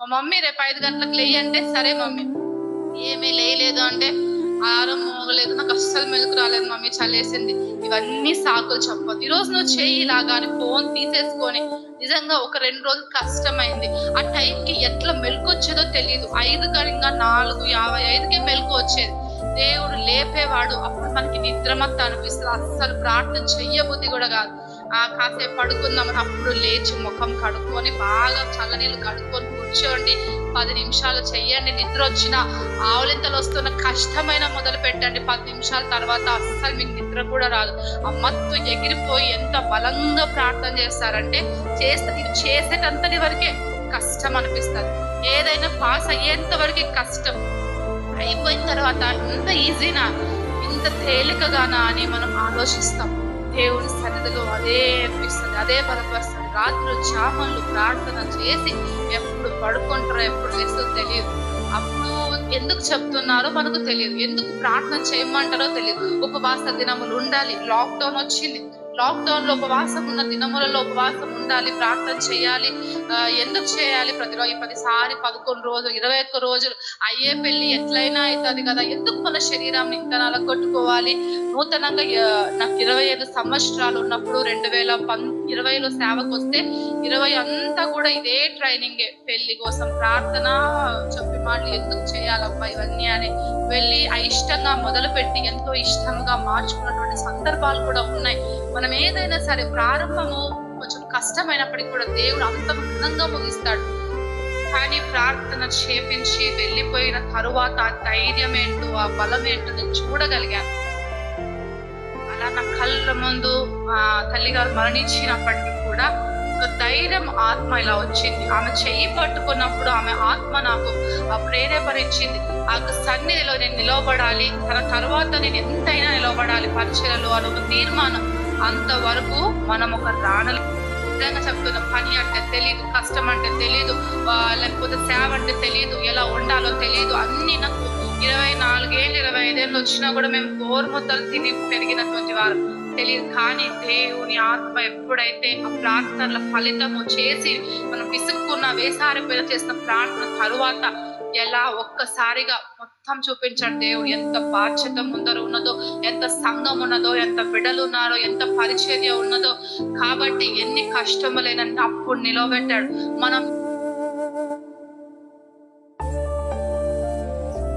మా మమ్మీ రేపు 5 గంటలకు లేయి అంటే, సరే మమ్మీ. ఏమీ లేయలేదు అంటే, అలారం మోగలేదు, నాకు అస్సలు మెలకు రాలేదు మమ్మీ, చలేసింది. ఇవన్నీ సాకులు చెప్పొద్దు. ఈరోజు నువ్వు చెయ్యి ఇలాగా అని ఫోన్ తీసేసుకొని, నిజంగా ఒక 2 రోజులు కష్టమైంది. ఆ టైంకి ఎట్లా మెలకు వచ్చేదో తెలియదు. 5 కరింగా 4:55కే మెలకు వచ్చేది. దేవుడు లేపేవాడు. అప్పుడు మనకి నిద్రమత్త అనిపిస్తుంది. అస్సలు ప్రార్థన చెయ్యబుద్ధి కూడా కాదు. కాసేపు పడుకుందామని అప్పుడు లేచి ముఖం కడుక్కొని బాగా చల్లనీళ్ళు కడుక్కొని కూర్చోండి. 10 నిమిషాలు చెయ్యండి. నిద్ర వచ్చిన ఆవులింతలు వస్తున్న కష్టమైన మొదలు పెట్టండి. 10 నిమిషాల తర్వాత అస్సలు మీకు నిద్ర కూడా రాదు. ఆ మత్తు ఎగిరిపోయి ఎంత బలంగా ప్రార్థన చేస్తారంటే, ఇది చేసేటంతటి వరకే కష్టం అనిపిస్తుంది. ఏదైనా పాస్ అయ్యేంత వరకే కష్టం. అయిపోయిన తర్వాత ఇంత ఈజీనా, ఇంత తేలికగానా అని మనం ఆలోచిస్తాం. దేవుని సన్నిధిలో అదే అనిపిస్తుంది, అదే బలపరుస్తుంది. రాత్రులు చామలు ప్రార్థన చేసి ఎప్పుడు పడుకుంటారో ఎప్పుడు లేదో తెలియదు. అప్పుడు ఎందుకు చెప్తున్నారో మనకు తెలియదు, ఎందుకు ప్రార్థన చేయమంటారో తెలియదు. ఉపవాస దినములు ఉండాలి. లాక్డౌన్ వచ్చింది. లాక్డౌన్ లో ఉపవాసం ఉన్న దినములలో ఉపవాసం ఉండాలి, ప్రార్థన చేయాలి. ఎందుకు చేయాలి? ప్రతిరోజు 11 రోజులు 21 రోజులు అయ్యే పెళ్లి ఎట్లయినా అవుతుంది కదా, ఎందుకు మన శరీరాన్ని ఇంత నలగొట్టుకోవాలి? నూతనంగా నాకు 25 సంవత్సరాలు ఉన్నప్పుడు 2020లో సేవకు వస్తే 20 అంతా కూడా ఇదే ట్రైనింగే. పెళ్లి కోసం ప్రార్థన, చెప్పి మాటలు ఎందుకు చేయాలబ్బా ఇవన్నీ అని వెళ్ళి అయిష్టంగా మొదలుపెట్టి ఎంతో ఇష్టంగా మార్చుకున్నటువంటి సందర్భాలు కూడా ఉన్నాయి. మనం ఏదైనా సరే ప్రారంభము కొంచెం కష్టమైనప్పటికీ కూడా దేవుడు అంత ఘనంగా ముగిస్తాడు. కానీ ప్రార్థన చేపించి వెళ్ళిపోయిన తరువాత ఆ ధైర్యం ఏంటో, ఆ బలం ఏంటో నేను చూడగలిగాను. అలా నా కళ్ళ ముందు తల్లిగారు మరణించినప్పటికీ కూడా ఒక ధైర్యం, ఆత్మ ఇలా వచ్చింది. ఆమె చెయ్యి పట్టుకున్నప్పుడు ఆమె ఆత్మ నాకు ప్రేరేపరించింది. ఆ సన్నిధిలో నేను నిలవబడాలి, తన తర్వాత నేను ఎంతైనా నిలవబడాలి పరిచయలో అని ఒక తీర్మానం. అంతవరకు మనం ఒక రాణలు నిజంగా చెప్తున్నాం. పని అంటే తెలియదు, కష్టం అంటే తెలియదు, లేకపోతే సేవ అంటే తెలియదు, ఎలా ఉండాలో తెలియదు. అన్ని నాకు 24 ఏళ్ళు 25 ఏళ్ళు వచ్చినా కూడా మేము గోరుముద్దలు తిని పెరిగినటువంటి వారు తెలియదు. కానీ దేవుని ఆత్మ ఎప్పుడైతే ఆ ప్రార్థనల ఫలితము చేసి మనం విసుక్కున్న వేసారిపోయిన చేసిన ప్రార్థన తరువాత ఎలా ఒక్కసారిగా మొత్తం చూపించాడు దేవుడు. ఎంత బాధ్యత ముందర ఉన్నదో, ఎంత సంఘం ఉన్నదో, ఎంత బిడ్డలు ఉన్నారో, ఎంత పరిచర్య ఉన్నదో. కాబట్టి ఎన్ని కష్టములైనా అప్పుడు నిలవబెట్టాడు. మనం